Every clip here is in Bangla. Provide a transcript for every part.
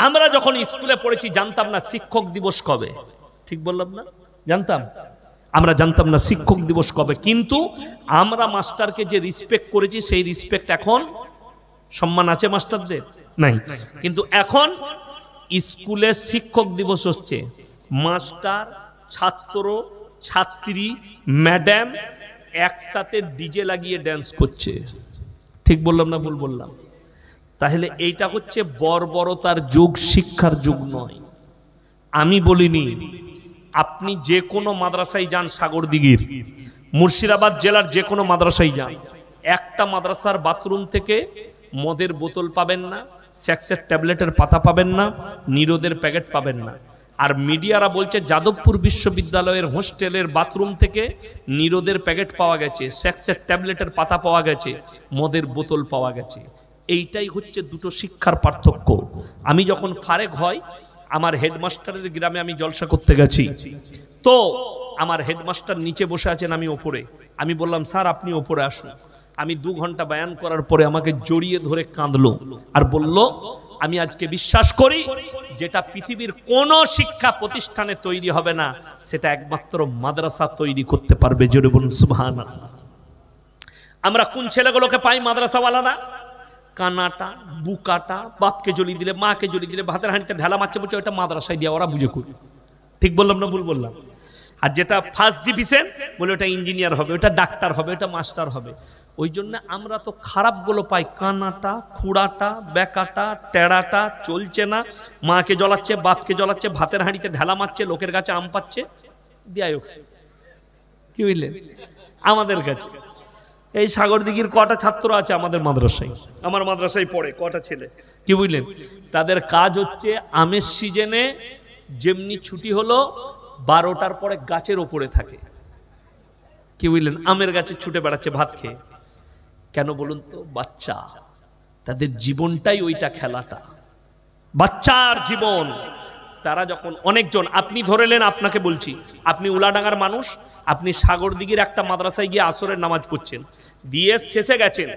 আমরা যখন স্কুলে পড়েছি জানতাম না শিক্ষক দিবস কবে, ঠিক বললাম না? জানতাম, আমরা জানতাম না শিক্ষক দিবস কবে, কিন্তু আমরা মাস্টারকে যে রিসপেক্ট করেছি সেই রিসপেক্ট এখন সম্মান আছে মাস্টারদের নাই। কিন্তু এখন স্কুলে শিক্ষক দিবস হচ্ছে, মাস্টার, ছাত্র, ছাত্রী, ম্যাডাম একসাথে ডিজে লাগিয়ে ড্যান্স করছে, ঠিক বললাম না ভুল বললাম? তাহলে এইটা হচ্ছে বর্বরতার যুগ, শিক্ষার যুগ নয়। আমি বলিনি, আপনি যে কোনো মাদ্রাসায় যান, সাগরদিঘির, মুর্শিদাবাদ জেলার যে কোনো মাদ্রাসায় যান, একটা মাদ্রাসার বাথরুম থেকে মদের বোতল পাবেন না, সেক্সের ট্যাবলেটের পাতা পাবেন না, নিরোদের প্যাকেট পাবেন না। আর মিডিয়ারা বলছে যাদবপুর বিশ্ববিদ্যালয়ের হোস্টেলের বাথরুম থেকে নিরোদের প্যাকেট পাওয়া গেছে, সেক্সের ট্যাবলেটের পাতা পাওয়া গেছে, মদের বোতল পাওয়া গেছে। এইটাই হচ্ছে দুটো শিক্ষার পার্থক্য। আমি যখন ফারেক হয়, আমার হেডমাস্টারের গ্রামে আমি জলসা করতে গেছি, তো আমার হেডমাস্টার নিচে বসে আছেন, আমি ওপরে। আমি বললাম স্যার আপনি ওপরে আসুন। আমি 2 ঘন্টা বয়ান করার পরে আমাকে জড়িয়ে ধরে কাঁদলো আর বলল, আমি আজকে বিশ্বাস করি যেটা পৃথিবীর কোন শিক্ষা প্রতিষ্ঠানে তৈরি হবে না, সেটা একমাত্র মাদ্রাসা তৈরি করতে পারবে। জোরে বলুন সুবহানাল্লাহ। আমরা কোন ছেলেগুলোকে পাই মাদ্রাসাওয়ালারা? কানাটা, বুকাটা, বাপকে জ্বলি দিলে, মাকে জ্বলি দিলে, ভাতের হাঁড়িতে ঢালা মারছে, বলছে ওটা মাদ্রাসায় দিয়ে ওরা বুঝে করি, ঠিক বললাম না ভুল বললাম? আর যেটা ফার্স্ট ডিভিশন বলে ওটা ইঞ্জিনিয়ার হবে, ওটা ডাক্তার হবে, ওটা মাস্টার হবে। ওই জন্য আমরা তো খারাপগুলো পাই, কানাটা, খুঁড়াটা, বেকাটা, টেড়াটা, চলছে না, মাকে জ্বলাচ্ছে, বাপকে জ্বলাচ্ছে, ভাতের হাঁড়িতে ঢালা মারছে, লোকের কাছে আম পাচ্ছে, দিয়াই কি বুঝলেন? আমাদের কাছে এই সাগরদিঘির কটা ছাত্র আছে আমাদের মাদ্রাসায়, আমার মাদ্রাসায় পড়ে কটা ছেলে, কি বুঝলেন? তাদের কাজ হচ্ছে আমের সিজনে যেমনি ছুটি হলো 12টার পরে গাছের ওপরে থাকে, কি বুঝলেন? আমের গাছে ছুটে বেড়াচ্ছে ভাত খেয়ে। কেন বলুন তো? বাচ্চা, তাদের জীবনটাই ওইটা, খেলাটা বাচ্চার জীবন। তারা যখন অনেকজন, আপনি ধরেলেন, আপনাকে বলছি, আপনি উলাডাঙ্গার মানুষ, আপনি সাগরদিঘির একটা মাদ্রাসায় গিয়ে আসরের নামাজ পড়ছেন, দিয়ে শেষে গেছেন,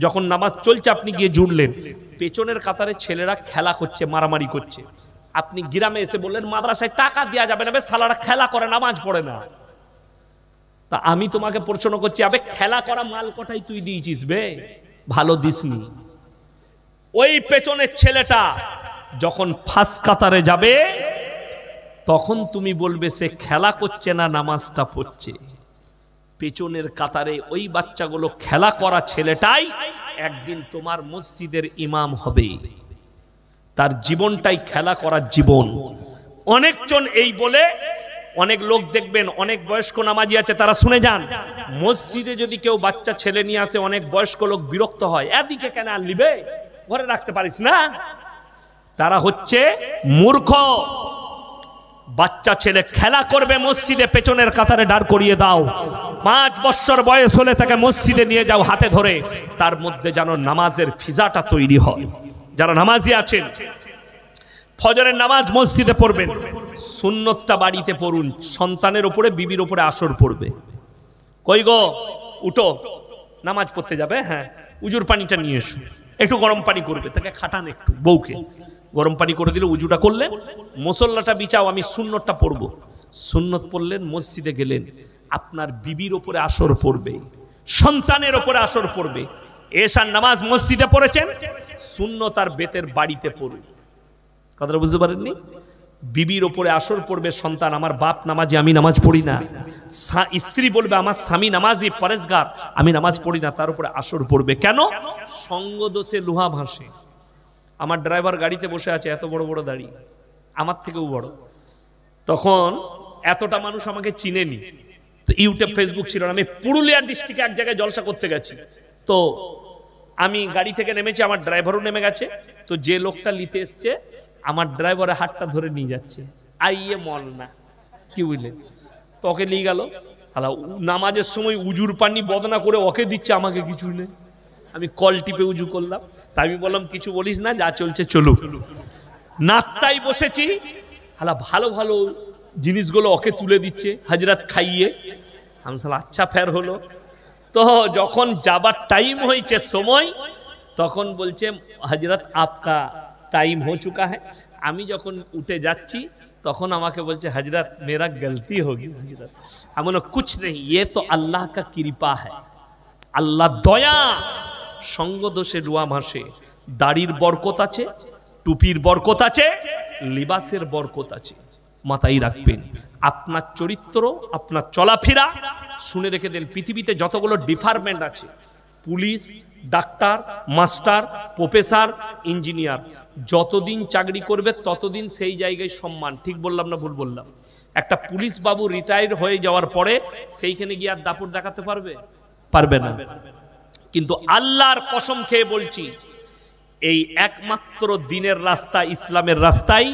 যখন নামাজ চলছে আপনি গিয়ে জুড়লেন, পেছনের কাতারে ছেলেরা খেলা করছে, মারামারি করছে। আপনি গ্রামে এসে বললেন মাদ্রাসায় টাকা দেওয়া যাবে না, সালারা খেলা করে, নামাজ পড়ে না। তা আমি তোমাকে প্রশ্ন করছি, আবে খেলা করা মাল কটাই তুই দিয়েছিস বে? ভালো দিসনি। ওই পেছনের ছেলেটা যখন ফার্স্ট কাতারে যাবে, তখন তুমি বলবে সে খেলা করছে না, নামাজটা পড়ছে। পেছনের কাতারে ওই বাচ্চাগুলো খেলা করা ছেলেটাই একদিন তোমার মসজিদের ইমাম হবে। তার জীবনটাই খেলা করার জীবন। অনেকজন এই বলে, অনেক লোক দেখবেন, অনেক বয়স্ক নামাজি আছে, তারা শুনে যান, মসজিদে যদি কেউ বাচ্চা ছেলে নিয়ে আসে, অনেক বয়স্ক লোক বিরক্ত হয়, এদিকে কেন আর নিবে, ঘরে রাখতে পারিস না। তারা হচ্ছে মূর্খ। বাচ্চা ছেলে খেলা করবে মসজিদে, পেছনের কাতারে দাঁড় করিয়ে দাও, 5 বছর বয়স হলে তাকে মসজিদে নিয়ে যাও হাতে ধরে, তার মধ্যে যেন নামাজের ফিজাটা তৈরি হয়। যারা নামাজি আছেন, ফজরের নামাজ মসজিদে পড়বেন, সুন্নতটা বাড়িতে পড়ুন, সন্তানের উপরে, বিবির উপরে আসর পড়বে। কই গো উঠো, নামাজ পড়তে যাবে, হ্যাঁ উজুর পানিটা নিয়ে এসো, একটু গরম পানি করবে, তাকে খাটান একটু, বউকে গরম পানি করে দিলে উজুটা করলেন, মুসল্লাটা বিছাও, আমি সুন্নতটা পড়ব। সুন্নত পড়লেন, মসজিদে গেলেন, আপনার বিবির উপরে আসর পড়বে, সন্তানের উপরে আসর পড়বে। এশার নামাজ মসজিদে পড়েছেন, সুন্নত আর বেতের বাড়িতে পড়ুন। কথাটা বুঝতে পারেননি? বিবির উপরে আসর পড়বে, সন্তান, আমার বাপ নামাজি, আমি নামাজ পড়ি না। স্ত্রী বলবে আমার স্বামী নামাজি, পরেশগার, আমি নামাজ পড়ি না, তার উপরে আসর পড়বে। কেন? সঙ্গ দোষে লোহা ভাসে। আমার ড্রাইভার গাড়িতে বসে আছে, এত বড় বড় দাড়ি, আমার থেকেও বড়। তখন এতটা মানুষ আমাকে চিনেনি, তো ইউটিউব ফেসবুক ছিল না। আমি পুরুলিয়া ডিস্ট্রিক্টে এক জায়গায় জলসা করতে গেছি, তো আমি গাড়ি থেকে নেমেছি, আমার ড্রাইভারও নেমে গেছে। তো যে লোকটা নিতে এসছে, আমার ড্রাইভারের হাতটা ধরে নিয়ে যাচ্ছে, আইয়ে মল না, কি বুঝলেন? তো ওকে নিয়ে গেল, নামাজের সময় উজুর পানি বদনা করে ওকে দিচ্ছে, আমাকে কিছুই নেই। আমি কল টিপে উজু করলাম, তাই আমি বললাম কিছু বলিস না, যা চলছে চলুক। নাস্তায় বসেছি, ভালো ভালো জিনিসগুলো ওকে তুলে দিচ্ছে, হাজরাত খাইয়ে। আমি আচ্ছা ফের হলো। তো যখন যাবার টাইম হয়েছে, সময়, তখন বলছে হাজরাত আপকা টাইম हो चुका है। আমি যখন উঠে যাচ্ছি তখন আমাকে বলছে হযরত मेरा गलती होगी हजरत। আমি বললাম कुछ नहीं, ये तो अल्लाह का कृपा है, আল্লাহ দয়া। সঙ্গ দোষে রুয়া ভাসে, দাড়ির বরকত আছে, টুপির বরকত আছে, লিবাসের বরকত আছে। মাথায় রাখবেন আপনার চরিত্র, আপনার চলাফেরা। শুনে রেখে দেন, পৃথিবীতে যতগুলো ডিপার্টমেন্ট আছে, police, doctor, master, professor, engineer, যতদিন চাকরি করবে ততদিন সেই জায়গায় সম্মান। ঠিক বললাম না ভুল বললাম? একটা পুলিশ বাবু রিটায়ার হয়ে যাওয়ার পরে সেইখানে গিয়ে আর দাপট দেখাতে পারবে? পারবে না। কিন্তু আল্লাহর কসম খেয়ে বলছি, এই একমাত্র দিনের রাস্তা, ইসলামের রাস্তায়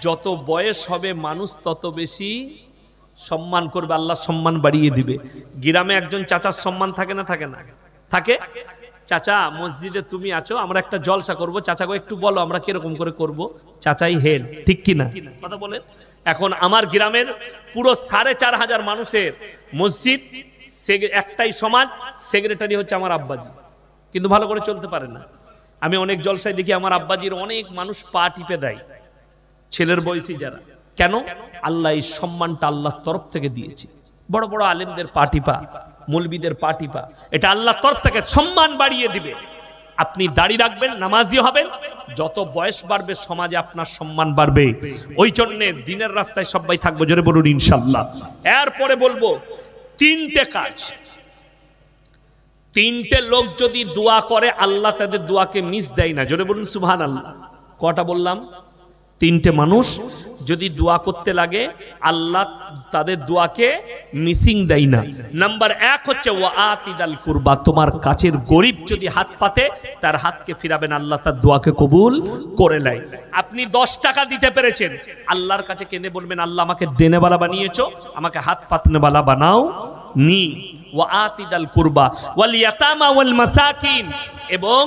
যত বয়স হবে মানুষ তত বেশি সম্মান করবে, আল্লাহ সম্মান বাড়িয়ে দিবে। গ্রামে একজন চাচার সম্মান থাকে না থাকে না? থাকে। চাচা মসজিদে তুমি আছো, আমরা একটা জলসা করব, চাচাকে একটু বলো আমরা কিরকম করে করব, চাচাই হেড। ঠিক কি না কথা বলেন? এখন আমার গ্রামের পুরো 4500 মানুষের মসজিদ, একটাই সমাজ, সেক্রেটারি হচ্ছে আমার আব্বাজি, কিন্তু ভালো করে চলতে পারে না। আমি অনেক জলসায় দেখি আমার আব্বাজির অনেক মানুষ পা টিপে দেয়, ছেলের বয়সী যারা। কেন? আল্লাহ এই সম্মানটা আল্লাহর তরফ থেকে দিয়েছে। বড় বড় আলেমদের পা টিপা, মৌলবীদের পা টিপা, এটা আল্লাহর তরফ থেকে সম্মান বাড়িয়ে দিবে। আপনি দাড়ি রাখবেন, নামাজি হবেন, যত বয়স বাড়বে সমাজে আপনার সম্মান বাড়বে। ওই জন্য দিনের রাস্তায় সবাই থাকবো, জোরে বলুন ইনশাআল্লাহ। এরপরে বলবো 3টে কাজ। 3টে লোক যদি দোয়া করে আল্লাহ তাদের দোয়াকে মিস দেয় না, জোরে বলুন সুবহানাল্লাহ। কটা বললাম? 3টে মানুষ যদি দোয়া করতে লাগে আল্লাহ তাদের দোয়াকে মিসিং দেয় না। নাম্বার 1 হচ্ছে ওয়াতিদাল কুরবা, তোমার কাছের গরিব যদি হাত পাতে তার হাতকে ফিরাবেন, আল্লাহ তার দোয়াকে কবুল করে নেয়। আপনি 10 টাকা দিতে পেরেছেন, আল্লাহর কাছে কেঁদে বলবেন আল্লাহ আমাকে দেনেওয়ালা বানিয়েছো, আমাকে হাত পাতনেওয়ালা বানাও নি। ওয়াতিদাল কুরবা ওয়াল ইয়াতামা ওয়াল মাসাকিন, এবং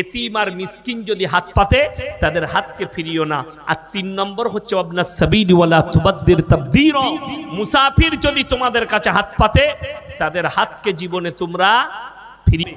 এতিম আর মিসকিন যদি হাত পাতে তাদের হাতকে ফিরিও না। আর 3 নম্বর হচ্ছে আবনাস সাবিল ওয়ালা তুবাদ্দির তাবদীরা, মুসাফির যদি তোমাদের কাছে হাত পাতে তাদের হাতকে জীবনে তোমরা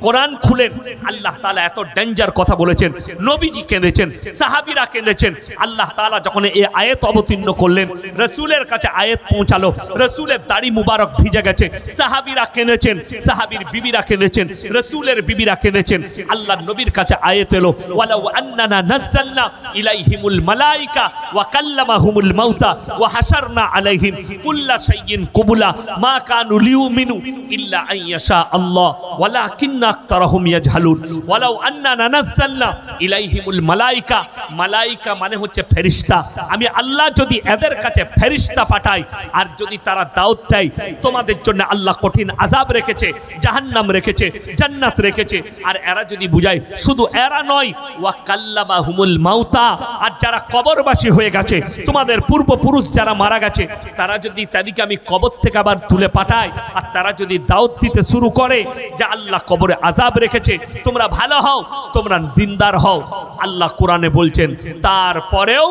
কোরআন খুলেন, আল্লাহ তাআলা এত ডেঞ্জার কথা বলেছেন, নবীজি কেঁদেছেন, সাহাবীরা কেঁদেছেন। আল্লাহ তাআলা যখন এই আয়াত অবতীর্ণ করলেন, রাসূলের কাছে আয়াত পৌঁছালো, রাসূলের দাড়ি মুবারক ভিজে গেছে, সাহাবীরা কেঁদেছেন, সাহাবীর বিবিরা কেঁদেছেন, রাসূলের বিবিরা কেঁদেছেন। আল্লাহর নবীর কাছে আয়াত এলো, ওয়ালাউ আন্নানা নাযালনা ইলাইহিমুল মালাইকা ওয়া কাল্লামাহুমুল মাউতা ওয়া হাশারনা আলাইহিম কুল্লা শাইইন কুবুলা মা কানু লিউমিনু ইল্লা আইয়াশা আল্লাহ ওয়ালা মালাইকা মানে হচ্ছে ফেরেশতা। আমি আল্লাহ যদি এদের কাছে ফেরেশতা পাঠাই আর যদি তারা দাওয়াত দেয় তোমাদের জন্য আল্লাহ কঠিন আযাব রেখেছে, জাহান্নাম রেখেছে, জান্নাত রেখেছে, আর এরা যদি বুঝায়, শুধু এরা নয়, ওয়া কাল্লামাহুমুল মাউতা, আর যারা কবরবাসী হয়ে গেছে, তোমাদের পূর্বপুরুষ যারা মারা গেছে, তারা যদি তাদেরকে আমি কবর থেকে আবার তুলে পাঠাই আর তারা যদি দাওয়াত দিতে শুরু করে যে আল্লাহ কবরে আযাব রেখেছে, তোমরা ভালো হও, তোমরা দিনদার হও, আল্লাহ কোরআনে বলছেন, তারপরেও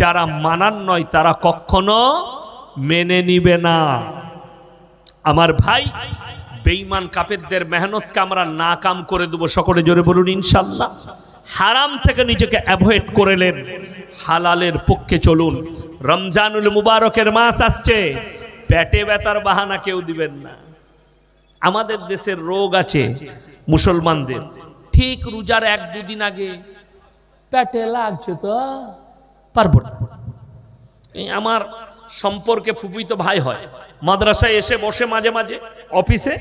যারা মানার নয় তারা কখনো মেনে নিবে না। আমার ভাই, বেঈমান কাফেরদের মেহনতকে আমরা নাকাম করে দেব, সকলে জোরে বলুন ইনশাআল্লাহ। হারাম থেকে নিজেকে অ্যাভয়েড করে নেন, হালালের পক্ষে চলুন। রমজানুল মুবারকের মাস আসছে, পেটে ব্যথার বাহানা কেউ দিবেন না। আমাদের দেশের রোগ আছে মুসলমানদের, ঠিক রোজার 1-2 দিন আগে পেটে লাগছে তো পারবো না। আমার সম্পর্কে ফুফুইতো ভাই হয়, মাদ্রাসায় এসে বসে মাঝে মাঝে অফিসে,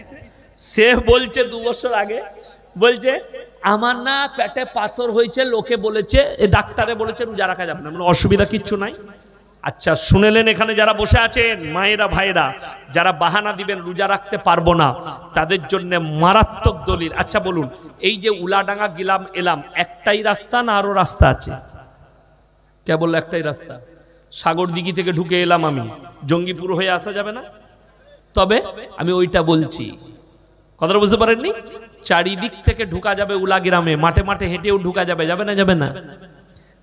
সে বলছে 2 বছর আগে, বলছে আমার না পেটে পাথর হয়েছে, লোকে বলেছে, ডাক্তারে বলেছে রোজা রাখা যাবে না। মানে অসুবিধা কিচ্ছু নাই। আচ্ছা শুনেলেন, এখানে যারা বসে আছেন মায়েরা ভাইরা, যারা বাহানা দিবেন রোজা রাখতে পারবো না, তাদের জন্য মারাত্মক দলিল। আচ্ছা বলুন, এই যে উলাডাঙ্গা গেলাম এলাম, একটাই রাস্তা না আরো রাস্তা আছে? কেবল একটাই রাস্তা। সাগরদিঘি থেকে ঢুকে এলাম আমি, জঙ্গিপুর হয়ে আসা যাবে না? তবে আমি ওইটা বলছি, কথাটা বুঝতে পারেননি? চারিদিক থেকে ঢুকা যাবে উলা গ্রামে, মাঠে মাঠে হেঁটেও ঢুকা যাবে, যাবে না? যাবে না।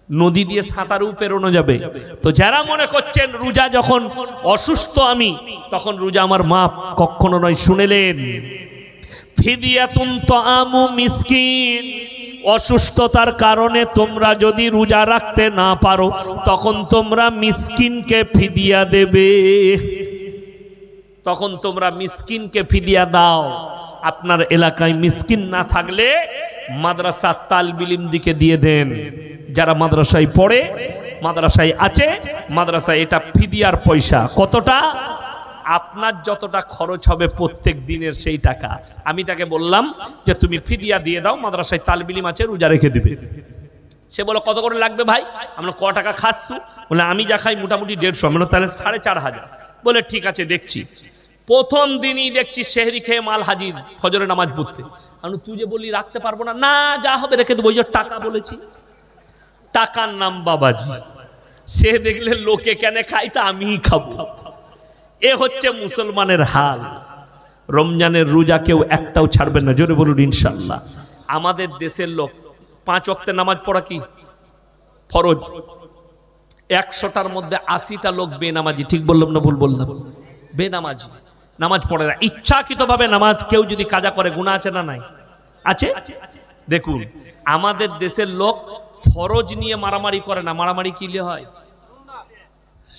নদী দিয়ে সাঁতারও পেরোনো যাবে। তো যারা মনে করছেন রোজা যখন অসুস্থ আমি, তখন রোজা আমার মাপ, কখনো নয়। শুনেলেন, ফিদিয়াতুন তাআমু মিসকিন, অসুস্থতার কারণে তোমরা যদি রোজা রাখতে না পারো তখন তোমরা মিসকিনকে ফিদিয়া দেবে, তখন তোমরা মিসকিনকে ফিদিয়া দাও। আপনার এলাকায় মিসকিন না থাকলে মাদ্রাসা তালবিল ইলম দিকে দিয়ে দেন। যারা মাদ্রাসায় পড়ে, মাদ্রাসায় আছে, মাদ্রাসায় এটা ফিদিয়ার পয়সা। কতটা? আপনার যতটা খরচ হবে প্রত্যেক দিনের সেই টাকা। আমি তাকে বললাম যে তুমি ফিদিয়া দিয়ে দাও, মাদ্রাসায় তালবিল ইলম আছে, রোজা রেখে দিবে। সে বলে কত করে লাগবে ভাই? আমরা ক টাকা খাস তুই? বলে আমি যা খাই মোটামুটি 150। মানে তাহলে 4500। বলে ঠিক আছে দেখছি। প্রথম দিনই দেখছি সেহরি খেয়ে মাল হাজির ফজরের নামাজ পড়তে। আমি তুই যে বলি রাখতে পারবো না, না যা হবে রেখে দেবো, ওই যে টাকা বলেছি। টাকার নাম বাবাজি। সে দেখলে লোকে কেন খাই তা আমিই খাবো। এ হচ্ছে মুসলমানের হাল। রমজানের রোজা কেউ একটাও ছাড়বেন না, জোরে বলুন ইনশাআল্লাহ। আমাদের দেশের লোক 5 ওয়াক্তের নামাজ পড়া কি ফরজ। 100টার মধ্যে 80টা লোক বেনামাজি। ঠিক বললাম না ভুল বললাম? বেনামাজি, নামাজ পড়ে না। ইচ্ছাকৃতভাবে নামাজ কেউ যদি কাজা করে গুনাহ আছে না নাই? আছে। দেখুন আমাদের দেশের লোক ফরজ নিয়ে মারামারি করে না, মারামারি কি নিয়ে হয়?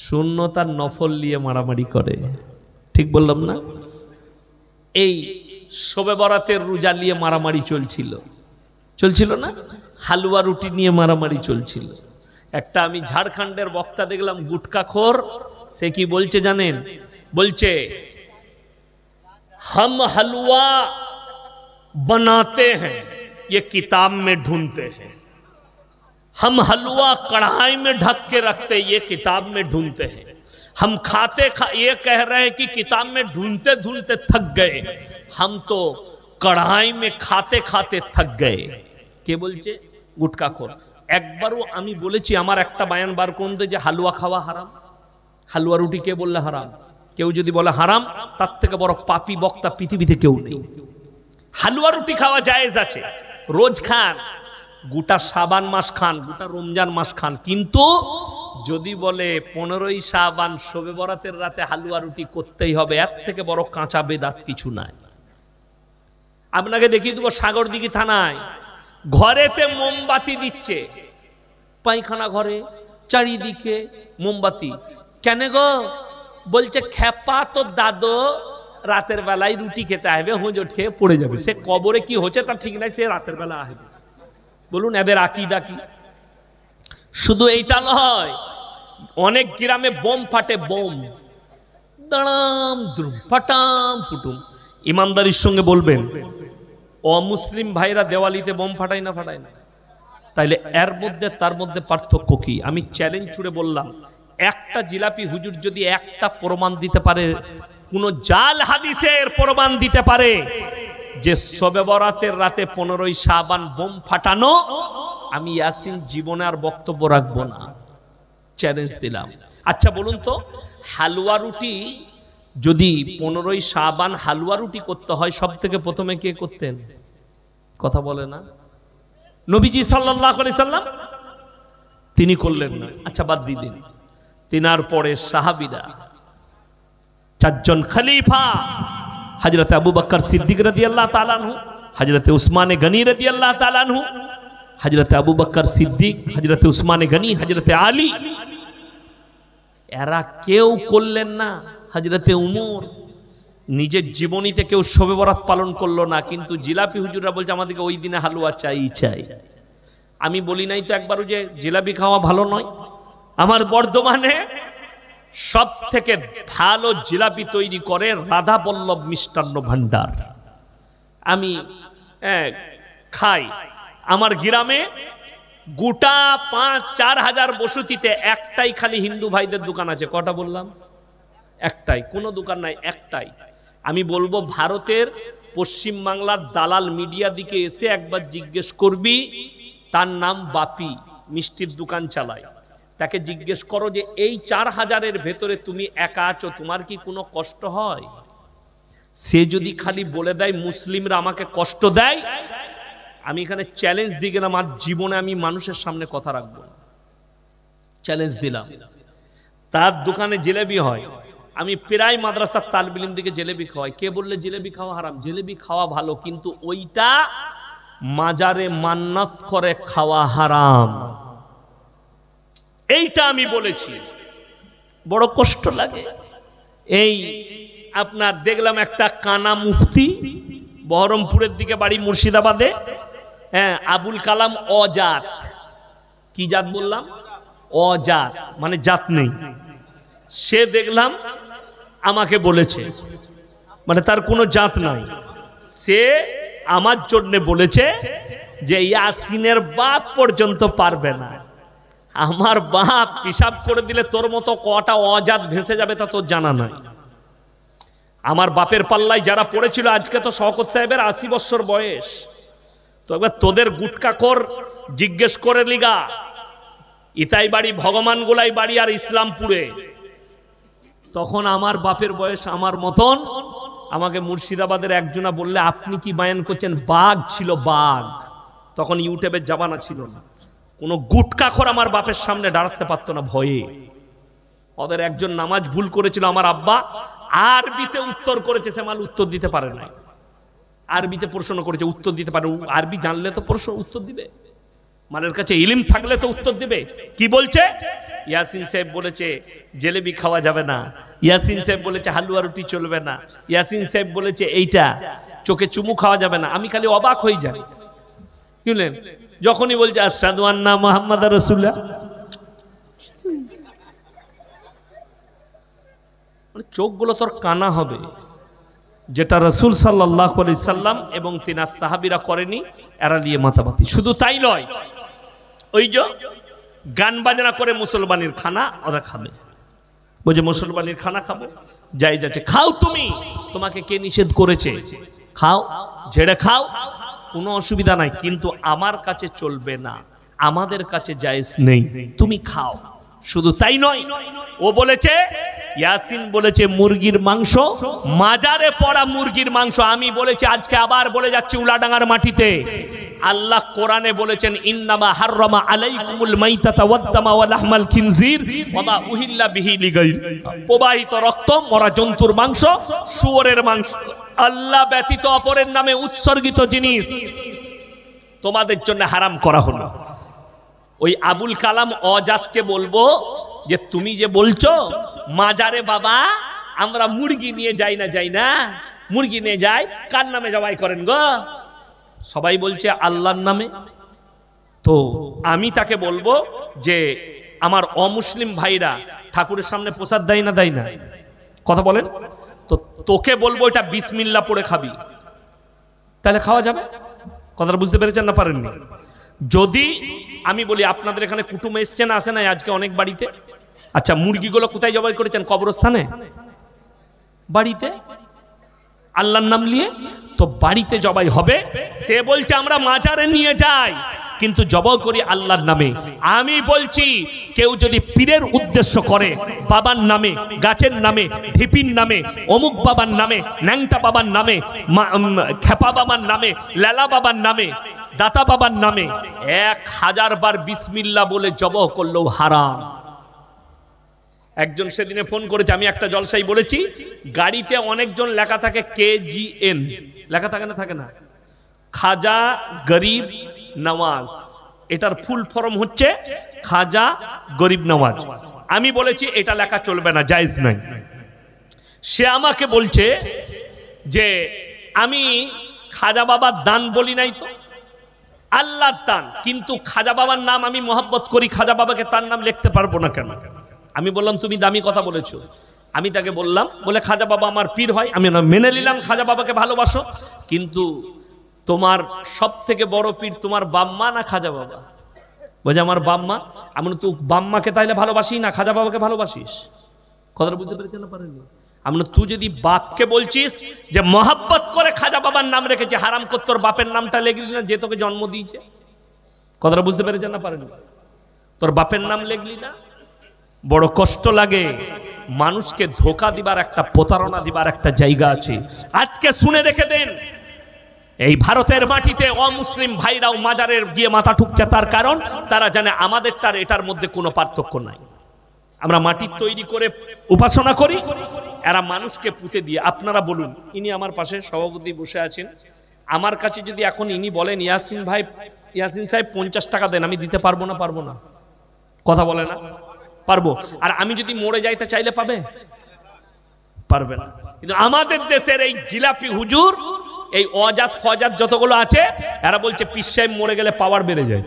সুন্নত আর নফল নিয়ে মারামারি করে। ঠিক বললাম না? এই শবে বরাতের রোজা নিয়ে মারামারি চলছিল না? হালুয়া রুটি নিয়ে মারামারি চলছিল। একটা আমি ঝাড়খণ্ডের বক্তা দেখলাম গুটকাখোর। সে কি বলছে জানেন? বলছে हम हलवा बनाते हैं ये किताब में ढूंढते हैं, हम हलवा कढ़ाई में ढक के रखते ये किताब में ढूंढते हैं, हम ये कह रहे हैं कि किताब में ढूंढते ढूंढते थक गए, हम तो कढ़ाई में खाते खाते थक गए। के बोलছে? गुटखाखोर। একবারও আমি বলেছি আমার একটা বায়ান বার করুন যে হালুয়া খাওয়া হারাম। হালুয়া রুটি কে বললে হারাম? কেউ যদি বলে হারাম তার থেকে বড় পাপী বক্তা পৃথিবীতে কেউ নেই। হালুয়া রুটি খাওয়া জায়েজ আছে, রোজ খান, গোটা শাবান মাস খান, গোটা রমজান মাস খান। কিন্তু যদি বলে 15ই শাবান শবে বরাতের রাতে হালুয়া রুটি করতেই হবে, এর থেকে বড় কাঁচা বেদাত কিছু নাই। আপনাকে দেখিয়ে দেবো সাগরদিঘি থানায় ঘরেতে মোমবাতি দিচ্ছে, পায়খানা ঘরে চারিদিকে মোমবাতি। কেন গো? বলছে খেপা তো দাদু রাতের বেলায় রুটি খেতে আসবে, হুঁজট খেয়ে পড়ে যাবে। সে কবরে কি হচ্ছে তার ঠিক নাই, সে রাতের বেলা আসবে। বলুন এদের আকীদা কি? শুধু এইটা নয়, অনেক গ্রামে বোম ফাটে, বোম দাঁড়াম দ্রুম ফাটাম ফুটুম। ইমানদারির সঙ্গে বলবেন অমুসলিম ভাইরা দেওয়ালিতে বোম ফাটায় না? ফাটায় না? তাইলে এর মধ্যে তার মধ্যে পার্থক্য কি? আমি চ্যালেঞ্জ ছুড়ে বললাম, একটা জিলাপি হুজুর যদি একটা প্রমাণ দিতে পারে, কোন জাল হাদিসের প্রমাণ দিতে পারে যে শবে বরাতের রাতে 15ই শাবান বোম ফাটানো, আমি ইয়াসিন জীবনে আর বক্তব্য রাখবো না। চ্যালেঞ্জ দিলাম। আচ্ছা বলুন তো, হালুয়া রুটি যদি 15ই শাবান হালুয়া রুটি করতে হয়, সব থেকে প্রথমে কে করতেন? কথা বলে না? নবীজি সাল্লাল্লাহু আলাইহি সাল্লাম। তিনি করলেন না। আচ্ছা বাদ দিয়ে দিন। তিনার পরে সাহাবীরা, 4 জন খলিফা, হযরত আবু বকর সিদ্দিক রাদিয়াল্লাহু তাআলা আনহু, হযরত উসমান গনি রাদিয়াল্লাহু তাআলা আনহু, হযরত আবু বকর সিদ্দিক, হযরত উসমান গনি, হযরত আলী, এরা কেউ করলেন না। হযরত উমর নিজের জীবনীতে কেউ শবে বরাত পালন করলো না, কিন্তু জিলাপি হুজুররা বলছে আমাদেরকে ওই দিনে হালুয়া চাই। আমি বলি নাই তো একবারও যে জিলাপি খাওয়া ভালো নয়? আমার বর্ধমানে সব থেকে ভালো জিলাপি তৈরি করে রাধা বল্লভ মিষ্টান্ন ভান্ডার। আমি খাই। আমার গ্রামে গোটা 5-4 হাজার বসতিতে একটাই খালি হিন্দু ভাইদের দোকান আছে। কটা বললাম? একটাই, কোনো দোকান নাই, একটাই। আমি বলবো ভারতের পশ্চিম বাংলার দালাল মিডিয়া দিকে এসে একবার জিজ্ঞেস করবি, তার নাম বাপি, মিষ্টির দোকান চালায়। তাকে জিজ্ঞেস করো যে এই 4000-এর ভেতরে তুমি একা আছো, তোমার কি কোনো কষ্ট হয়? সে যদি খালি বলে দেয় মুসলিমরা আমাকে কষ্ট দেয়, আমি এখানে চ্যালেঞ্জ দিয়ে গেলাম, আর জীবনে আমি মানুষের সামনে কথা রাখবো না। চ্যালেঞ্জ দিলাম। তার দোকানে জিলেবি হয়, আমি প্রায় মাদ্রাসার তালবিল ইলম দিকে জিলেবি খাওয়াই। কে বললে জিলেবি খাওয়া হারাম? জিলেবি খাওয়া ভালো, কিন্তু ওইটা মাজারে মান্নাত করে খাওয়া হারাম, এইটা আমি বলেছি। বড় কষ্ট লাগে। এই আপনার দেখলাম একটা কানা মুফতি, বহরমপুরের দিকে বাড়ি, মুর্শিদাবাদে, হ্যাঁ, আবুল কালাম অজাত। কি জাত বললাম? অজাত, মানে জাত নেই। সে দেখলাম আমাকে বলেছে, মানে তার কোনো জাত নাই, সে আমার জন্য বলেছে যে ইয়াসিনের বাপ পর্যন্ত পারবে না। আমার বাপ হিসাব করে দিলে তোর মতো কটা অজাত ভেসে যাবে তা তোর জানা নাই। আমার বাপের পাল্লায় যারা পড়েছিল, আজকে তো শওকত সাহেবের 80 বছর বয়স, তো একবার তোদের গুটকাখোর জিজ্ঞেস করে লিগা, ইতাই বাড়ি, ভগবান গোলাই বাড়ি আর ইসলামপুরে। তখন আমার বাপের বয়স আমার মতন। আমাকে মুর্শিদাবাদের একজনা বললে, আপনি কি বায়ান করছেন? বাঘ ছিল, বাঘ। তখন ইউটিউবের জামানা ছিল না। কোনো গুটকাখোর আমার বাপের সামনে দাঁড়াতে পারতো না ভয়ে। ওদের একজন নামাজ ভুল করেছিল, আমার আব্বা আরবিতে উত্তর করেছে, সে মাল উত্তর দিতে পারে না। আরবিতে প্রশ্ন করেছে, উত্তর দিতে পারে। আরবি জানলে তো প্রশ্ন উত্তর দিবে, মালের কাছে ইলম থাকলে তো উত্তর দিবে। কি বলছে? ইয়াসিন সাহেব বলেছে জেলেবি খাওয়া যাবে না, ইয়াসিন সাহেব বলেছে হালুয়া রুটি চলবে না, ইয়াসিন সাহেব বলেছে এইটা চোখে চুমু খাওয়া যাবে না। আমি খালি অবাক হয়ে যাই, বুঝলেন? যখনই বলছে আশহাদু আন্না মুহাম্মাদার রাসূলুল্লাহ, চোখগুলো তোর কানা হবে। যেটা রাসূল সাল্লাল্লাহু আলাইহি সাল্লাম এবং তিনার সাহাবীরা করেনি, এরা নিয়ে মাতামাতি। শুধু তাই নয়, ওই যে গান বাজনা করে মুসলমানের খানা ওরা খাবে, বলছে মুসলমানের খানা খাবো, যাই যাচ্ছে খাও। তুমি, তোমাকে কে নিষেধ করেছে? খাও, ঝেড়ে খাও, কোনো অসুবিধা নাই, কিন্তু আমার কাছে চলবে না, আমাদের কাছে জায়েজ নেই, তুমি খাও। শুধু তাই নয়, ও বলেছে, ইয়াসিন বলেছে মুরগির মাংস, মাজারে পড়া মুরগির মাংস। আমি বলেছি, আজকে আবার বলে যাচ্ছি উলাডাঙ্গার মাটিতে, আল্লাহ কোরআনে বলেছেন ইন্নামা হাররামা আলাইকুমুল মাইতাতা ওয়াদ-দামা ওয়া লাহমাল খিনজির ওয়া মা উহিল্লা বিহি লিগাইর। প্রবাহিত রক্ত, মরা জন্তুর মাংস, শুয়োরের মাংস, আল্লাহ ব্যতীত অপরের নামে উৎসর্গিত জিনিস তোমাদের জন্য হারাম করা হলো। ওই আবুল কালাম অজাতকে বলবো যে তুমি যে বলছো মাজারে বাবা আমরা মুরগি নিয়ে যাই না, যাই না, মুরগি নিয়ে যাই, কার নামে জবাই করেন গো? সবাই বলছে আল্লাহর নামে। তো আমি তাকে বলবো যে আমার অমুসলিম ভাইরা ঠাকুরের সামনে প্রসাদ দেয় না, দেয় না? কথা বলেন তো। তোকে বলবো এটা বিসমিল্লাহ পড়ে খাবি, তাহলে খাওয়া যাবে। কথাটা বুঝতে পেরেছেন না পারেননি? যদি আমি বলি আপনাদের এখানে কুটুম এসছে না, আসে না আজকে অনেক বাড়িতে, আচ্ছা মুরগিগুলো কোথায় জবাই করেছেন? কবরস্থানে? বাড়িতে? আল্লাহর নাম নিয়ে তো বাড়িতে জবাই হবে। সে বলছে আমরা মাজারে নিয়ে যাই, কিন্তু জবাই করি আল্লাহর নামে। আমি বলছি কেউ যদি পীরের উদ্দেশ্য করে, বাবার নামে, গাছের নামে, ঢিপির নামে, অমুক বাবার নামে, ন্যাংটা বাবার নামে, খেপা বাবার নামে, লেলা বাবার নামে, দাতা বাবার নামে 1000 বার বিসমিল্লাহ বলে জবাহ করলেও হারাম। একজন সেদিনে ফোন করেছে, আমি একটা জলসাই বলেছি, গাড়িতে অনেকজন লেখা থাকে KGN, লেখা থাকে না, থাকে না, খাজা গরিব নওয়াজ। এটার ফুল ফর্ম হচ্ছে খাজা গরিব নওয়াজ। আমি বলেছি এটা লেখা চলবে না, জায়েজ নাই। সে আমাকে বলছে যে আমি খাজা বাবার দান বলি নাই তো, আল্লাহর দান, কিন্তু খাজা বাবার নাম আমি মহব্বত করি, খাজা বাবাকে তার নাম লিখতে পারবো না কেন? আমি বললাম তুমি দামি কথা বলেছো। আমি তাকে বললাম, বলে খাজা বাবা আমার পীর হয়, আমি মেনে নিলাম খাজা বাবাকে ভালোবাসো, কিন্তু তোমার সব থেকে বড় পীর তোমার বাম্মা না খাজা বাবা? বলছে আমার বাম্মা। আমি তুই বাম্মাকে তাইলে ভালোবাসি না, খাজা বাবাকে ভালোবাসিস? কথাটা বুঝতে পেরেছেন না পারেননি? আমি তুই যদি বাপকে বলছিস যে মহব্বত করে খাজা বাবার নাম রেখেছে, হারাম কর তোর বাপের নামটা লেখলি না যে তোকে জন্ম দিয়েছে। কথাটা বুঝতে পেরেছেন না পারেননি? তোর বাপের নাম লেখলি না। বড় কষ্ট লাগে। মানুষকে ধোকা দিবার একটা, প্রতারণা দিবার একটা জায়গা আছে। আজকে শুনে রেখে দেন, এই ভারতের মাটিতে অমুসলিম ভাইরাও মাজারের গিয়ে মাথা ঠুকছে, তার কারণ তারা জানে আমাদের তার এটার মধ্যে কোনো পার্থক্য নাই। আমরা মাটির তৈরি করে উপাসনা করি, এরা মানুষকে পুঁতে দিয়ে। আপনারা বলুন, ইনি আমার পাশে সভাপতি বসে আছেন, আমার কাছে যদি এখন ইনি বলেন ইয়াসিন ভাই, ইয়াসিন সাহেব 50 টাকা দেন, আমি দিতে পারবো না? পারবো না? কথা বলে না? পারবো। আর আমি যদি মরে যাইতে চাইলে পাবে? পারবে না। কিন্তু আমাদের দেশের এই জিলাপি হুজুর, এই অজাত ফজাত যতগুলো আছে, এরা বলছে পীর সাহেব মরে গেলে পাওয়ার বেড়ে যায়।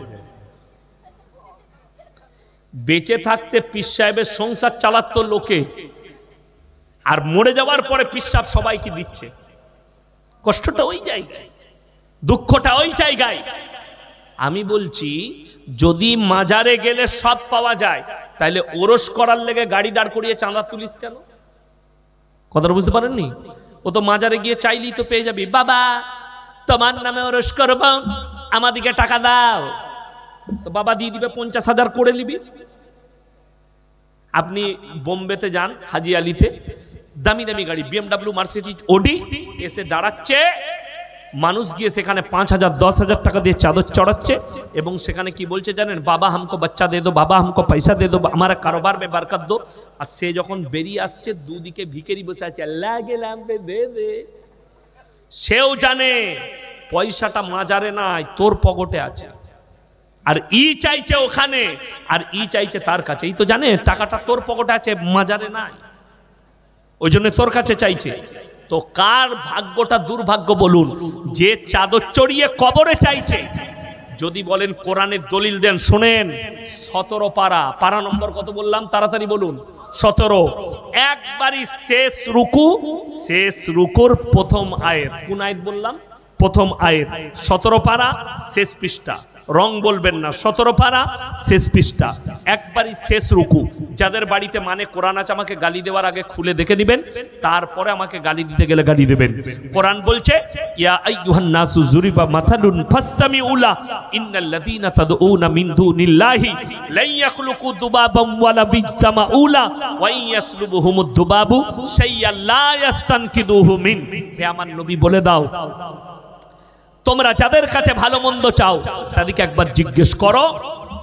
বেঁচে থাকতে পীর সাহেবের সংসার চালাতো লোকে, আর মরে যাওয়ার পরে পীর সাহেব সবাইকে দিচ্ছে। কষ্টটা ওই জায়গায়, দুঃখটা ওই জায়গায়। আমি বলছি যদি মাজারে গেলে সব পাওয়া যায়, তাহলে ওরস করার লেগে গাড়ি দাঁড় করিয়ে চাঁদা তুলিস কেন? কথাটা বুঝতে পারেননি? ও তো মাজারে গিয়ে চাইলেই তো পেয়ে যাবি, বাবা তোমার নামে ওরস করব, আমাদিকে টাকা দাও, তো বাবা দিয়ে দিবে 50,000 করে নিবি। আপনি বোম্বেতে যান, হাজি আলিতে দামি দামি গাড়ি BMW, মার্সিডিজ, ওডি এসে দাঁড়াচ্ছে, মানুষ গিয়ে সেখানে 5,000 10,000 টাকা দিয়ে চাদর চড়াচ্ছে, এবং সেখানে কি বলছে জানেন? বাবা হামকো বাচ্চা দে দো, বাবা হামকো পয়সা দে দো, আমার কারোবার মে বরকত দো। আর সে যখন বেরিয়ে আসছে, দুদিকে ভিখারি বসে আছে, আল্লাহ গেলাম দে দে। সেও জানে পয়সাটা মাজারে নাই, তোর পকেটে আছে, আর ই চাইছে ওখানে, আর ই চাইছে তার কাছে। এই তো জানে টাকাটা তোর পকেটে আছে, মাজারে নাই, ওই জন্য তোর কাছে চাইছে। তো কার ভাগ্যটা দুর্ভাগ্য বলুন, যে চাদর চড়িয়ে কবরে চাইছে। যদি বলেন কোরআনের দলিল দেন, শোনেন, 17 পারা, পারা নম্বর কত বললাম? তাড়াতাড়ি বলুন। 17। একবারই শেষ রুকু, শেষ রুকুর প্রথম আয়াত। কোন আয়াত বললাম? প্রথম আয়াত। 17 পারা, শেষ পৃষ্ঠা। রং বলবেন না, 17 পারা, শেষ পৃষ্ঠা, একবারই শেষ রুকু। যাদের বাড়িতে মানে কোরআন আছে, আমাকে গালি দেওয়ার আগে খুলে দেখে নেবেন, তারপরে আমাকে গালি দিতে গেলে গালি দেবেন। কোরআন বলছে, ইয়া আইয়ুহান নাসু যুরিবা মাথালুন ফাসতামিউ লা ইন্নাল্লাযীনা তাদউনা মিন দুনিল্লাহি লা ইয়াখলুকু দুবাবাম ওয়ালা বিজতামাউ লা ওয়া ইয়াসলুবুহুমুদ দুবাবু শাইয়্যান লা ইয়াস্তানকিদুহু মিন। হে আমার নবী বলে দাও, তোমরা যাদের কাছে ভালো মন্দ চাও, তাদেরকে একবার জিজ্ঞেস করো,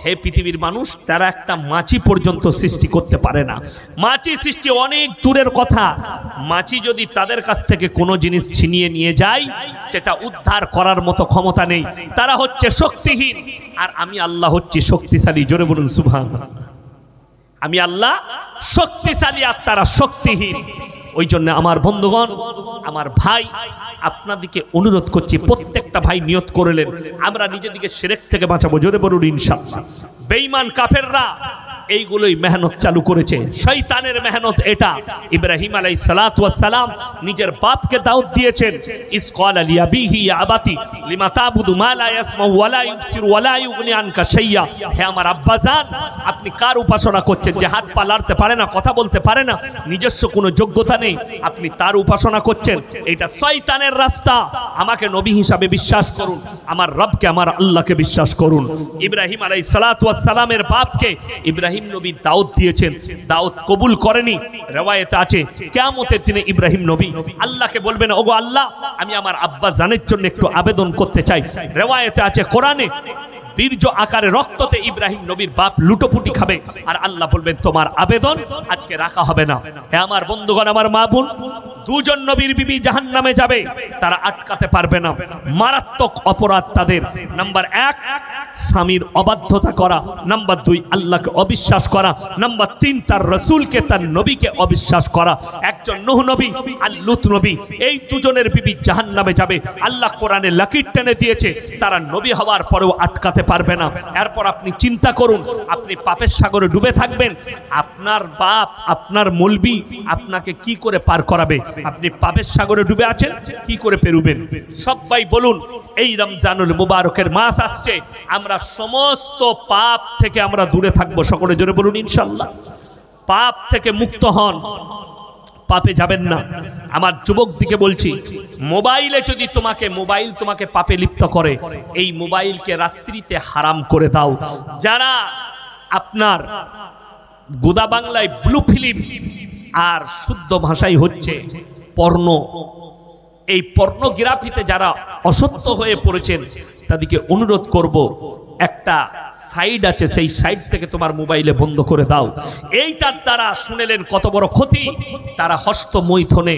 হে পৃথিবীর মানুষ, তারা একটা মাছি পর্যন্ত সৃষ্টি করতে পারে না। মাছি সৃষ্টি অনেক দূরের কথা। মাছি যদি তাদের কাছ থেকে কোনো জিনিস ছিনিয়ে নিয়ে যায়, সেটা উদ্ধার করার মতো ক্ষমতা নেই। তারা হচ্ছে শক্তিহীন, আর আমি আল্লাহ হচ্ছি শক্তিশালী। জোরে বলুন সুবহানাল্লাহ। আমি আল্লাহ শক্তিশালী, আর তারা শক্তিহীন। ওই জন্য আমার বন্ধুগণ, আমার ভাই, আপনাদেরকে অনুরোধ করছি, প্রত্যেকটা ভাই নিয়ত করলেন, আমরা নিজেদিকে শিরক থেকে বাঁচাবো। জোরে বলুন ইনশাআল্লাহ। বেঈমান কাফেররা এইগুলোই মেহনত চালু করেছে, শয়তানের মেহনত এটা। ইব্রাহিম আলাইহিস সালাতু ওয়াস সালাম নিজের বাপকে দাওয়াত দিয়েছেন, ইসকালা লিয়াবিহি ইয়া আবাতি লিমা তাবুদু মা লা ইয়াসমাউ ওয়া লা ইবসিরু ওয়া লা ইউগনি আনকা শাইয়্যা। হে আমার আব্বাজান, আপনি কার উপাসনা করছেন? যে হাত পা লাড়তে পারে না, কথা বলতে পারে না, নিজস্ব কোনো যোগ্যতা নেই, আপনি তার উপাসনা করছেন। এটা শয়তানের রাস্তা। আমাকে নবী হিসাবে বিশ্বাস করুন, আমার রবকে, আমার আল্লাহকে বিশ্বাস করুন। ইব্রাহিম আলাইহিস সালাতু ওয়াস সালামের বাপকে ইব্রাহিম নবী দাওয়াত দিয়েছেন, দাওয়াত কবুল করেনি। রিওয়ায়াতে আছে, কিয়ামতের দিনে ইব্রাহিম নবী আল্লাহকে বলবেন, ওগো আল্লাহ, আমি আমার আব্বা জানের জন্য একটু আবেদন করতে চাই। রিওয়ায়াতে আছে, কোরআনে, বীর্য আকারে রক্ততে ইব্রাহিম নবীর বাপ লুটোপুটি খাবে, আর আল্লাহ বলবেন, তোমার আবেদন আজকে রাখা হবে না। হে আমার বন্ধুগণ, আমার মা বোন, দুজন নবীর বিবি জাহান্নামে যাবে, তারা আটকাতে পারবে না। মারাত্মক অপরাধ তাদের। নাম্বার 1, স্বামীর অবাধ্যতা করা। নাম্বার 2, আল্লাহকে অবিশ্বাস করা। নাম্বার 3, তার রাসূলকে, তার নবীকে অবিশ্বাস করা। একজন নূহ নবী আর লূত নবী, এই দুজনের বিবি জাহান্নামে যাবে। আল্লাহ কোরআনে লাকির টেনে দিয়েছে, তারা নবী হওয়ার পরেও আটকাতে পারবে না। এরপর আপনি চিন্তা করুন, আপনি পাপের সাগরে ডুবে থাকবেন, আপনার বাপ, আপনার মৌলবি আপনাকে কি করে পার করাবে? আপনি পাপের সাগরে ডুবে আছেন, কি করে পেরুবেন? সবাই বলুন, এই রমজানুল মুবারকের মাস আসছে, আমরা সমস্ত পাপ থেকে আমরা দূরে থাকবো। সকলে জোরে বলুন ইনশাআল্লাহ। পাপ থেকে মুক্ত হন, পাপে যাবেন না। আমার যুবক দিকে বলছি, মোবাইলে যদি মোবাইল তোমাকে পাপে লিপ্ত করে, এই মোবাইলকে রাত্রিতে হারাম করে দাও। যারা আপনার গোদা বাংলায় ব্লু ফিল্ম আর শুদ্ধ ভাষায় হচ্ছে পর্ণ, এই পর্নোগ্রাফিতে যারা অসত্য হয়ে পড়েছেন, তাদেরকে অনুরোধ করব, একটা সাইড আছে, সেই সাইড থেকে তোমার মোবাইলে বন্ধ করে দাও। এইটার দ্বারা শুনেলেন কত বড় ক্ষতি। তারা হস্তমৈথুনে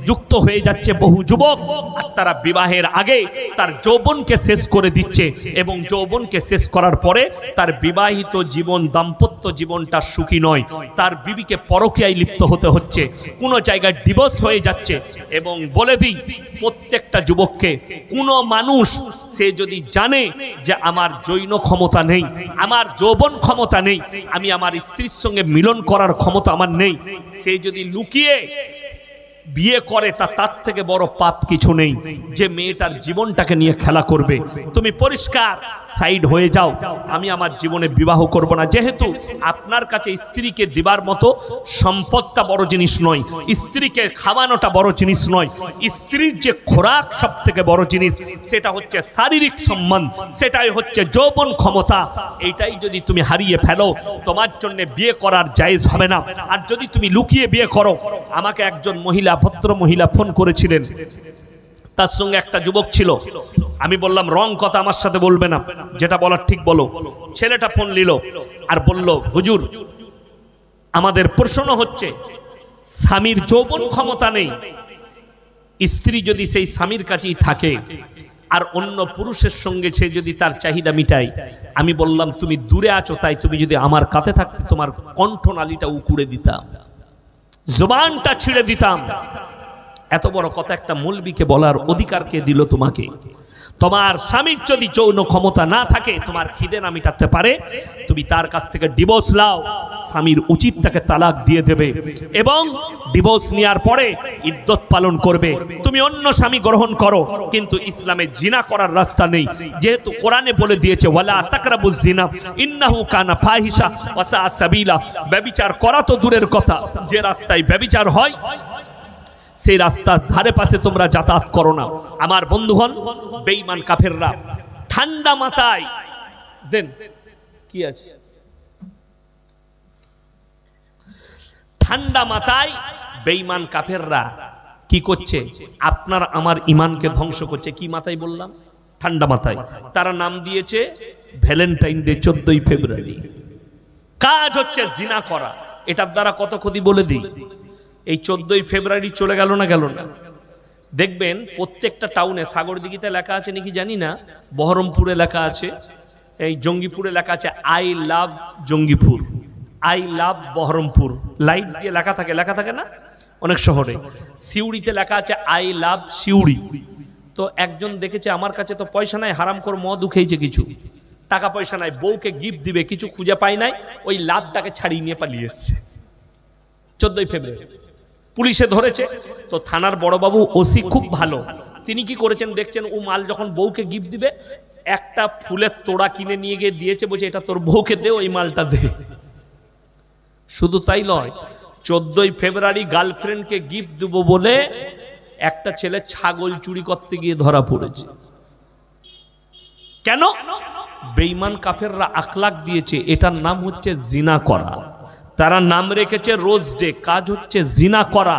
যুক্ত হয়ে যাচ্ছে বহু যুবক, আর তারা বিবাহের আগে তার যৌবনকে শেষ করে দিচ্ছে, এবং যৌবনকে শেষ করার পরে তার বিবাহিত জীবন, দাম্পত্য জীবনটা সুখী নয়, তার বিবিকে পরকীয়ায় লিপ্ত হতে হচ্ছে, কোনো জায়গায় ডিভোর্স হয়ে যাচ্ছে। এবং বলে দিই প্রত্যেকটা যুবককে, কোনো মানুষ সে যদি জানে যে আমার যৌন ক্ষমতা নেই, আমার যৌবন ক্ষমতা নেই, আমি আমার স্ত্রীর সঙ্গে মিলন করার ক্ষমতা আমার নেই, সে যদি লুকিয়ে বিয়ে করে তার থেকে বড় পাপ কিছু নেই যে মেয়েটার জীবনটাকে নিয়ে খেলা করবে। তুমি পরিষ্কার সাইড হয়ে যাও, আমি আমার জীবনে বিবাহ করব না। যেহেতু আপনার কাছে স্ত্রীকে দিবার মতো সম্পদটা বড় জিনিস নয়, স্ত্রীকে খাওয়ানোটা বড় জিনিস নয়, স্ত্রীর যে খোরাক সব থেকে বড় জিনিস, সেটা হচ্ছে শারীরিক সম্মান, সেটাই হচ্ছে যৌবন ক্ষমতা। এইটাই যদি তুমি হারিয়ে ফেলো, তোমার জন্য বিয়ে করার জায়েজ হবে না। আর যদি তুমি লুকিয়ে বিয়ে করো, আমাকে একজন ভদ্র মহিলা ফোন করেছিলেন, তার সঙ্গে একটা যুবক ছিল। আমি বললাম রং কথা আমার সাথে বলবে না, যেটা বলার ঠিক বলো। ছেলেটা ফোন নিল আর বলল, হুজুর আমাদের প্রশ্ন হচ্ছে, স্বামীর যৌবন ক্ষমতা নেই, স্ত্রী যদি সেই স্বামীর কাছেই থাকে আর অন্য পুরুষের সঙ্গে সে যদি তার চাহিদা মিটায়, আমি বললাম তুমি দূরে আছো, তাই তুমি যদি আমার কাছে থাকতে তোমার কণ্ঠনালীটা উকুড়ে দিতাম, জবানটা ছিঁড়ে দিতাম। এত বড় কথা একটা মৌলবীকে বলার অধিকার কে দিল তোমাকে? তোমার স্বামীর যদি যৌন ক্ষমতা না থাকে, তোমার খিদে না মিটাতে পারে, তুমি তার কাছ থেকে ডিভোর্স নাও। স্বামীর উচিত তাকে তালাক দিয়ে দেবে এবং ডিভোর্স নেওয়ার পরে ইদ্যত পালন করবে। তুমি অন্য স্বামী গ্রহণ করো, কিন্তু ইসলামে জিনা করার রাস্তা নেই। যেহেতু কোরআনে বলে দিয়েছে ওয়ালা তাকরাবুজ জিনা ইন্নাহু কানা ফাহিশা ওয়া সা সাবিলা, ব্যভিচার করা তো দূরের কথা, যে রাস্তায় ব্যভিচার হয় সেই রাস্তার ধারে পাশে তোমরা যাতায়াত করো না। আমার বন্ধুগণ, বেঈমান কাফেররা ঠান্ডা মাথায় দেন কি আছে, ঠান্ডা মাথায় বেঈমান কাফেররা কি করছে? আপনার আমার ইমানকে ধ্বংস করছে। কি মাথায় বললাম? ঠান্ডা মাথায়। তারা নাম দিয়েছে ভ্যালেন্টাইন ডে, 14ই ফেব্রুয়ারি। কাজ হচ্ছে জিনা করা। এটার দ্বারা কত ক্ষতি বলে দিই। এই 14ই ফেব্রুয়ারি চলে গেল না, গেল না। দেখবেন প্রত্যেকটা টাউনে, সাগরদিঘিতে লেখা আছে নাকি জানি না, বহরমপুরে লেখা আছে, এই জঙ্গিপুরে লেখা আছে I love Jangipur, I love Baharampur, light দিয়ে লেখা থাকে, লেখা থাকে না অনেক শহরে। সিউড়িতে লেখা আছে আই লাভ সিউড়ি। তো একজন দেখেছে আমার কাছে তো পয়সা নাই, হারাম করে মদ খেয়েছে, কিছু টাকা পয়সা নাই, বউকে গিফট দিবে, কিছু খুঁজে পায় নাই, ওই লাভটাকে ছাড়িয়ে নিয়ে পালিয়ে এসছে। 14ই ফেব্রুয়ারি পুলিশে ধরেছে। তো থানার বড়বাবু ওসি খুব ভালো, তিনি কি করেছেন দেখছেন, ও মাল যখন বউকে গিফট দিবে, একটা ফুলের তোড়া কিনে নিয়ে গিয়ে দিয়েছে, বলছে এটা তোর বউকে দে, ওই মালটা দে। শুধু তাই নয়, 14ই ফেব্রুয়ারি গার্লফ্রেন্ডকে গিফট দেব বলে একটা ছেলে ছাগল চুরি করতে গিয়ে ধরা পড়েছে। কেন? বেঈমান কাফেররা আখলাক দিয়েছে, এটার নাম হচ্ছে জিনা করা। তারা নাম রেখেছে রোজ ডে, কাজ হচ্ছে জিনা করা।